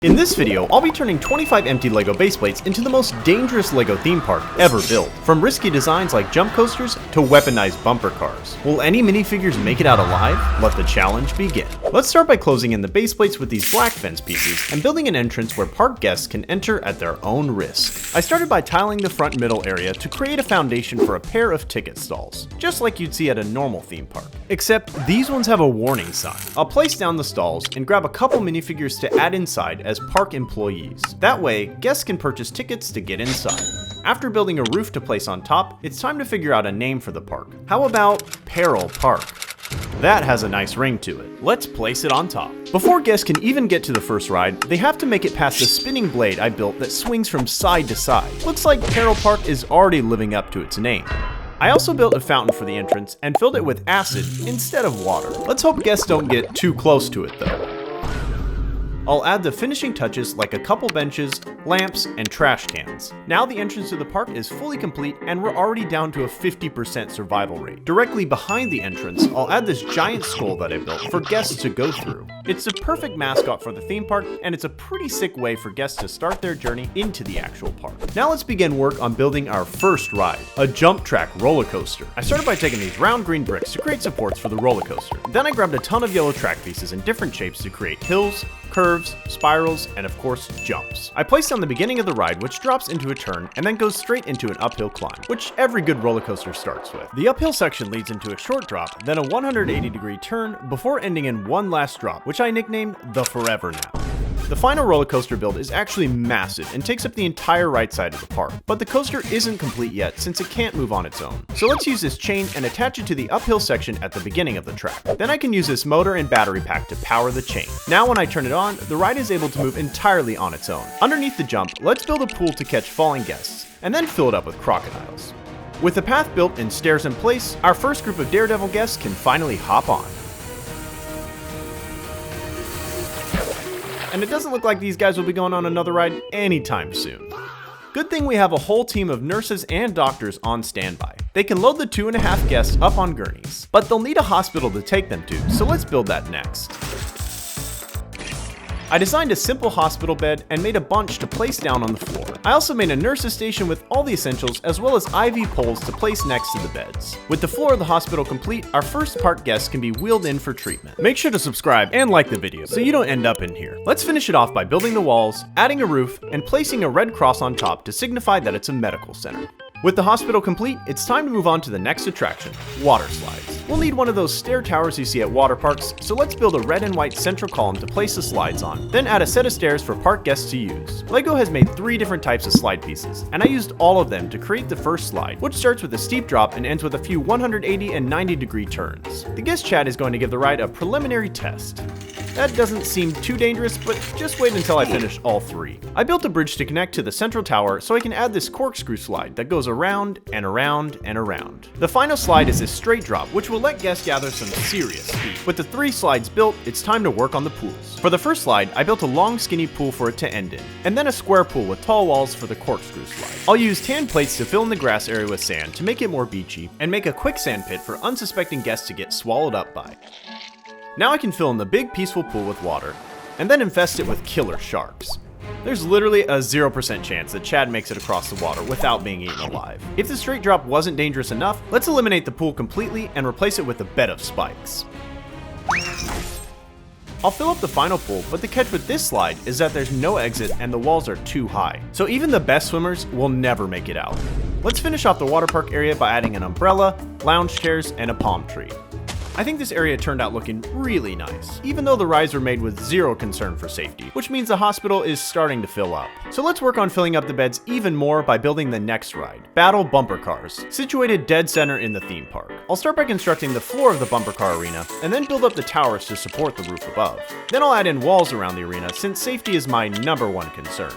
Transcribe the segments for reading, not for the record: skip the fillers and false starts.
In this video, I'll be turning 25 empty LEGO base plates into the most dangerous LEGO theme park ever built. From risky designs like jump coasters to weaponized bumper cars. Will any minifigures make it out alive? Let the challenge begin. Let's start by closing in the base plates with these black fence pieces and building an entrance where park guests can enter at their own risk. I started by tiling the front middle area to create a foundation for a pair of ticket stalls, just like you'd see at a normal theme park. Except these ones have a warning sign. I'll place down the stalls and grab a couple minifigures to add inside as park employees. That way, guests can purchase tickets to get inside. After building a roof to place on top, it's time to figure out a name for the park. How about Peril Park? That has a nice ring to it. Let's place it on top. Before guests can even get to the first ride, they have to make it past the spinning blade I built that swings from side to side. Looks like Peril Park is already living up to its name. I also built a fountain for the entrance and filled it with acid instead of water. Let's hope guests don't get too close to it though. I'll add the finishing touches like a couple benches, lamps, and trash cans. Now the entrance to the park is fully complete and we're already down to a 50% survival rate. Directly behind the entrance, I'll add this giant skull that I built for guests to go through. It's the perfect mascot for the theme park and it's a pretty sick way for guests to start their journey into the actual park. Now let's begin work on building our first ride, a jump track roller coaster. I started by taking these round green bricks to create supports for the roller coaster. Then I grabbed a ton of yellow track pieces in different shapes to create hills, curves, spirals, and of course, jumps. I placed on the beginning of the ride, which drops into a turn and then goes straight into an uphill climb, which every good roller coaster starts with. The uphill section leads into a short drop, then a 180-degree turn, before ending in one last drop, which I nicknamed the Forever Nap. The final roller coaster build is actually massive and takes up the entire right side of the park, but the coaster isn't complete yet since it can't move on its own. So let's use this chain and attach it to the uphill section at the beginning of the track. Then I can use this motor and battery pack to power the chain. Now when I turn it on, the ride is able to move entirely on its own. Underneath the jump, let's build a pool to catch falling guests, and then fill it up with crocodiles. With the path built and stairs in place, our first group of Daredevil guests can finally hop on. And it doesn't look like these guys will be going on another ride anytime soon. Good thing we have a whole team of nurses and doctors on standby. They can load the 2.5 guests up on gurneys, but they'll need a hospital to take them to, so let's build that next. I designed a simple hospital bed and made a bunch to place down on the floor. I also made a nurse's station with all the essentials as well as IV poles to place next to the beds. With the floor of the hospital complete, our first park guests can be wheeled in for treatment. Make sure to subscribe and like the video so you don't end up in here. Let's finish it off by building the walls, adding a roof, and placing a red cross on top to signify that it's a medical center. With the hospital complete, it's time to move on to the next attraction, water slides. We'll need one of those stair towers you see at water parks, so let's build a red and white central column to place the slides on, then add a set of stairs for park guests to use. LEGO has made 3 different types of slide pieces, and I used all of them to create the first slide, which starts with a steep drop and ends with a few 180 and 90-degree turns. The guest chat is going to give the ride a preliminary test. That doesn't seem too dangerous, but just wait until I finish all 3. I built a bridge to connect to the central tower so I can add this corkscrew slide that goes around and around and around. The final slide is this straight drop, which will let guests gather some serious speed. With the 3 slides built, it's time to work on the pools. For the first slide, I built a long skinny pool for it to end in, and then a square pool with tall walls for the corkscrew slide. I'll use tan plates to fill in the grass area with sand to make it more beachy, and make a quicksand pit for unsuspecting guests to get swallowed up by. Now I can fill in the big peaceful pool with water, and then infest it with killer sharks. There's literally a 0% chance that Chad makes it across the water without being eaten alive. If the straight drop wasn't dangerous enough, let's eliminate the pool completely and replace it with a bed of spikes. I'll fill up the final pool, but the catch with this slide is that there's no exit and the walls are too high, so even the best swimmers will never make it out. Let's finish off the water park area by adding an umbrella, lounge chairs, and a palm tree. I think this area turned out looking really nice, even though the rides were made with 0 concern for safety, which means the hospital is starting to fill up. So let's work on filling up the beds even more by building the next ride, Battle Bumper Cars, situated dead center in the theme park. I'll start by constructing the floor of the bumper car arena, and then build up the towers to support the roof above. Then I'll add in walls around the arena since safety is my #1 concern.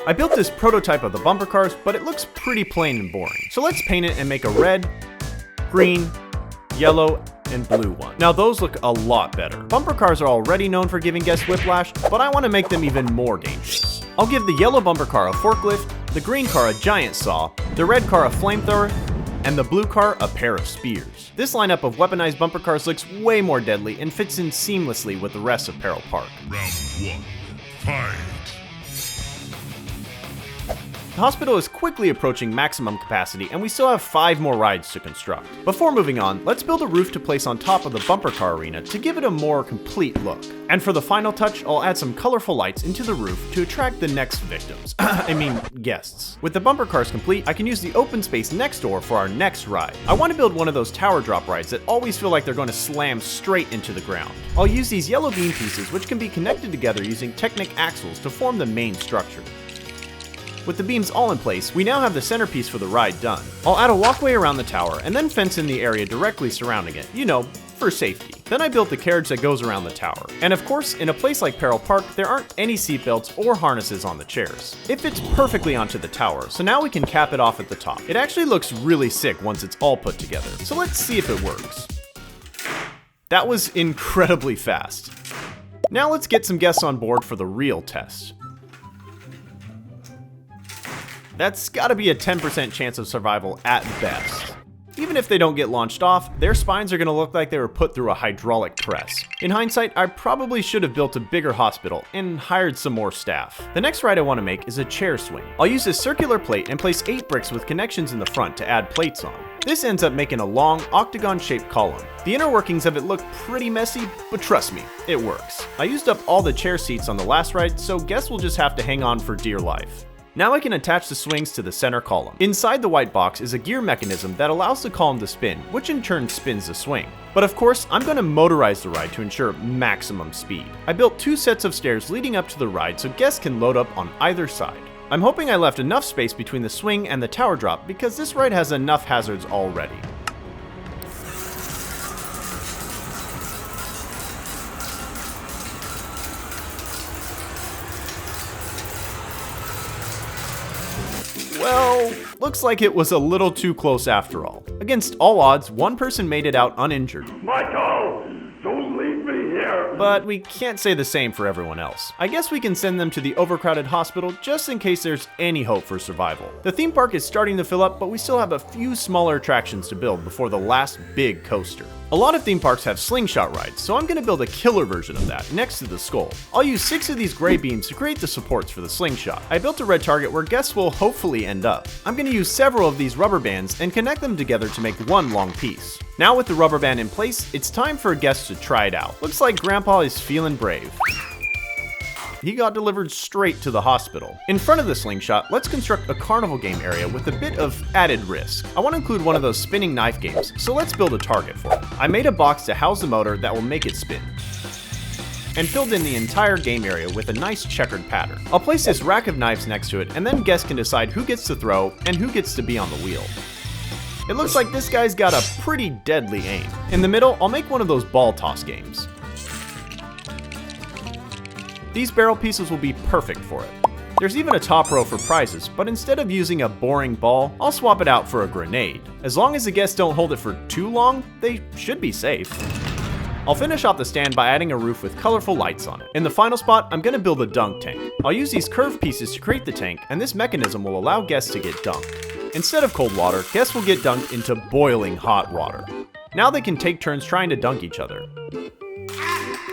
I built this prototype of the bumper cars, but it looks pretty plain and boring. So let's paint it and make a red, green, yellow, and blue one. Now those look a lot better. Bumper cars are already known for giving guests whiplash, but I want to make them even more dangerous. I'll give the yellow bumper car a forklift, the green car a giant saw, the red car a flamethrower, and the blue car a pair of spears. This lineup of weaponized bumper cars looks way more deadly and fits in seamlessly with the rest of Peril Park. Round 1, fight! The hospital is quickly approaching maximum capacity, and we still have 5 more rides to construct. Before moving on, let's build a roof to place on top of the bumper car arena to give it a more complete look. And for the final touch, I'll add some colorful lights into the roof to attract the next victims. Guests. With the bumper cars complete, I can use the open space next door for our next ride. I want to build one of those tower drop rides that always feel like they're going to slam straight into the ground. I'll use these yellow beam pieces, which can be connected together using Technic axles to form the main structure. With the beams all in place, we now have the centerpiece for the ride done. I'll add a walkway around the tower and then fence in the area directly surrounding it, for safety. Then I built the carriage that goes around the tower. And of course, in a place like Peril Park, there aren't any seatbelts or harnesses on the chairs. It fits perfectly onto the tower, so now we can cap it off at the top. It actually looks really sick once it's all put together, so let's see if it works. That was incredibly fast. Now let's get some guests on board for the real test. That's gotta be a 10% chance of survival at best. Even if they don't get launched off, their spines are gonna look like they were put through a hydraulic press. In hindsight, I probably should have built a bigger hospital and hired some more staff. The next ride I want to make is a chair swing. I'll use this circular plate and place 8 bricks with connections in the front to add plates on. This ends up making a long, octagon-shaped column. The inner workings of it look pretty messy, but trust me, it works. I used up all the chair seats on the last ride, so guests will just have to hang on for dear life. Now I can attach the swings to the center column. Inside the white box is a gear mechanism that allows the column to spin, which in turn spins the swing. But of course, I'm going to motorize the ride to ensure maximum speed. I built 2 sets of stairs leading up to the ride so guests can load up on either side. I'm hoping I left enough space between the swing and the tower drop because this ride has enough hazards already. Well, looks like it was a little too close after all. Against all odds, one person made it out uninjured. Michael, don't leave me here! But we can't say the same for everyone else. I guess we can send them to the overcrowded hospital just in case there's any hope for survival. The theme park is starting to fill up, but we still have a few smaller attractions to build before the last big coaster. A lot of theme parks have slingshot rides, so I'm going to build a killer version of that next to the skull. I'll use 6 of these gray beams to create the supports for the slingshot. I built a red target where guests will hopefully end up. I'm going to use several of these rubber bands and connect them together to make one long piece. Now with the rubber band in place, it's time for guests to try it out. Looks like Grandpa is feeling brave. He got delivered straight to the hospital. In front of the slingshot, let's construct a carnival game area with a bit of added risk. I want to include one of those spinning knife games, so let's build a target for it. I made a box to house the motor that will make it spin, and filled in the entire game area with a nice checkered pattern. I'll place this rack of knives next to it, and then guests can decide who gets to throw and who gets to be on the wheel. It looks like this guy's got a pretty deadly aim. In the middle, I'll make one of those ball toss games. These barrel pieces will be perfect for it. There's even a top row for prizes, but instead of using a boring ball, I'll swap it out for a grenade. As long as the guests don't hold it for too long, they should be safe. I'll finish off the stand by adding a roof with colorful lights on it. In the final spot, I'm going to build a dunk tank. I'll use these curved pieces to create the tank, and this mechanism will allow guests to get dunked. Instead of cold water, guests will get dunked into boiling hot water. Now they can take turns trying to dunk each other.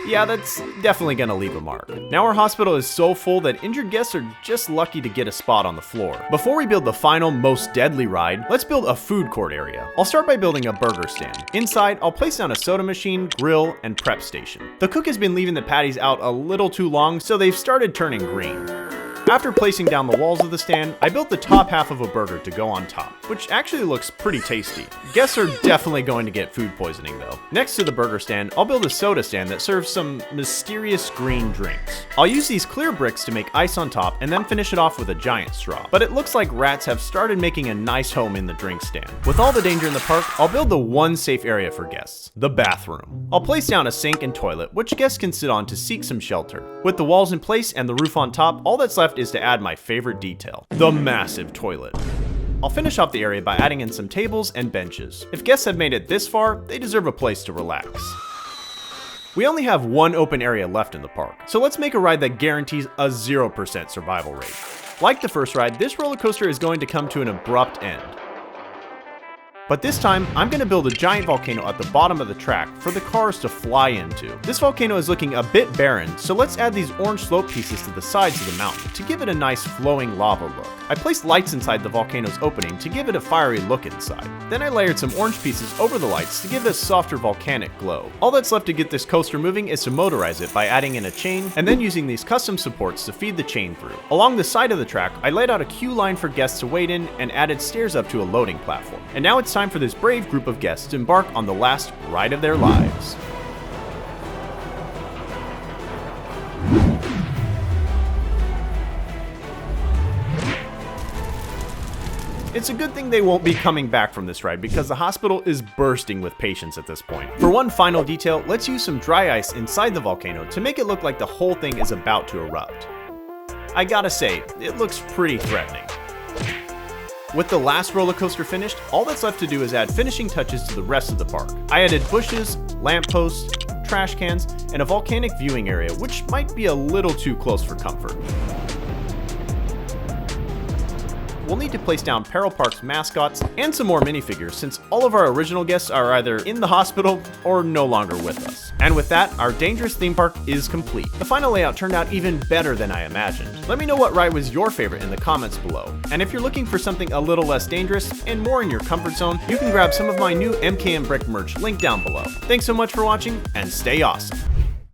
Yeah, that's definitely gonna leave a mark. Now our hospital is so full that injured guests are just lucky to get a spot on the floor. Before we build the final, most deadly ride, let's build a food court area. I'll start by building a burger stand. Inside, I'll place down a soda machine, grill, and prep station. The cook has been leaving the patties out a little too long, so they've started turning green. After placing down the walls of the stand, I built the top half of a burger to go on top, which actually looks pretty tasty. Guests are definitely going to get food poisoning though. Next to the burger stand, I'll build a soda stand that serves some mysterious green drinks. I'll use these clear bricks to make ice on top and then finish it off with a giant straw. But it looks like rats have started making a nice home in the drink stand. With all the danger in the park, I'll build the one safe area for guests, the bathroom. I'll place down a sink and toilet, which guests can sit on to seek some shelter. With the walls in place and the roof on top, all that's left is to add my favorite detail, the massive toilet. I'll finish off the area by adding in some tables and benches. If guests have made it this far, they deserve a place to relax. We only have one open area left in the park, so let's make a ride that guarantees a 0% survival rate. Like the first ride, this roller coaster is going to come to an abrupt end. But this time, I'm going to build a giant volcano at the bottom of the track for the cars to fly into. This volcano is looking a bit barren, so let's add these orange slope pieces to the sides of the mountain to give it a nice flowing lava look. I placed lights inside the volcano's opening to give it a fiery look inside. Then I layered some orange pieces over the lights to give it a softer volcanic glow. All that's left to get this coaster moving is to motorize it by adding in a chain and then using these custom supports to feed the chain through. Along the side of the track, I laid out a queue line for guests to wait in and added stairs up to a loading platform. And now it's time for this brave group of guests to embark on the last ride of their lives. It's a good thing they won't be coming back from this ride because the hospital is bursting with patients at this point. For one final detail, let's use some dry ice inside the volcano to make it look like the whole thing is about to erupt. I gotta say, it looks pretty threatening. With the last roller coaster finished, all that's left to do is add finishing touches to the rest of the park. I added bushes, lampposts, trash cans, and a volcanic viewing area, which might be a little too close for comfort. We'll need to place down Peril Park's mascots and some more minifigures since all of our original guests are either in the hospital or no longer with us. And with that, our dangerous theme park is complete. The final layout turned out even better than I imagined. Let me know what ride was your favorite in the comments below. And if you're looking for something a little less dangerous and more in your comfort zone, you can grab some of my new MKMBrick merch linked down below. Thanks so much for watching and stay awesome.